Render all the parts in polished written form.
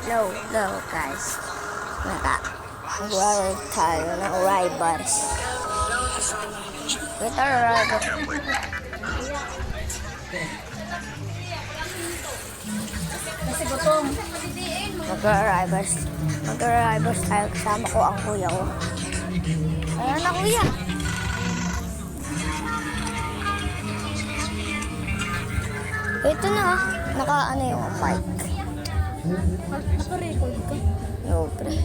No, guys. Naka-ride tayo ng Rybars. Ito ride. Kasi gutom. Mag-Rybars tayo. Kasama ko ang kuya ko. Ayan na, kuya. Ito na, naka-ano yung mic. Naka-record ka? No, pre.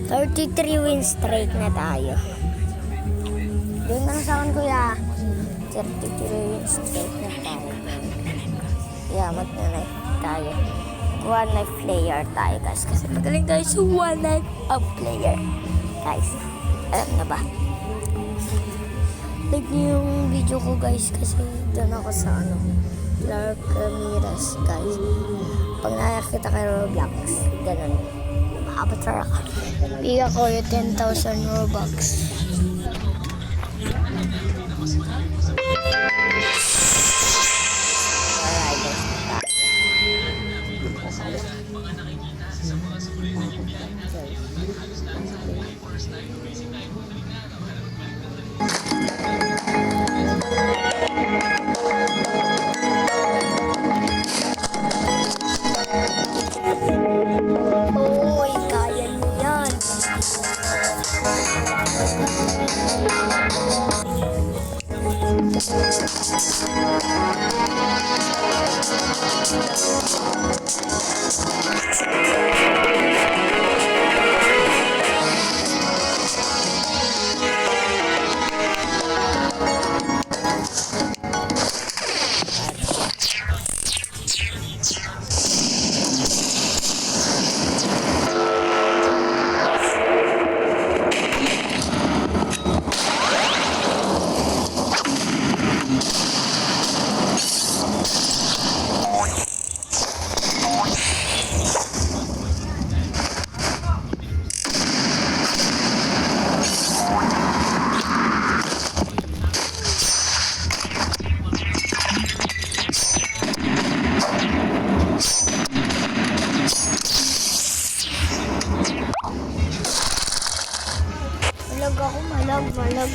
33 wins straight na tayo. Doon na sa akin, kuya. 33 wins straight na tayo. Yeah, mag-knife tayo. One knife player tayo, guys. Kasi magaling tayo sa one knife of player. Guys, alam na ba? Like niyo yung video ko, guys. Kasi doon ako sa Clark Ramirez, guys. Pag nakakita kay Roblox, ganun. Avatar ako. Bigyan ko yung 10,000 Robux. Uy, kaya niyo yan. Malag.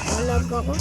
Malag ako.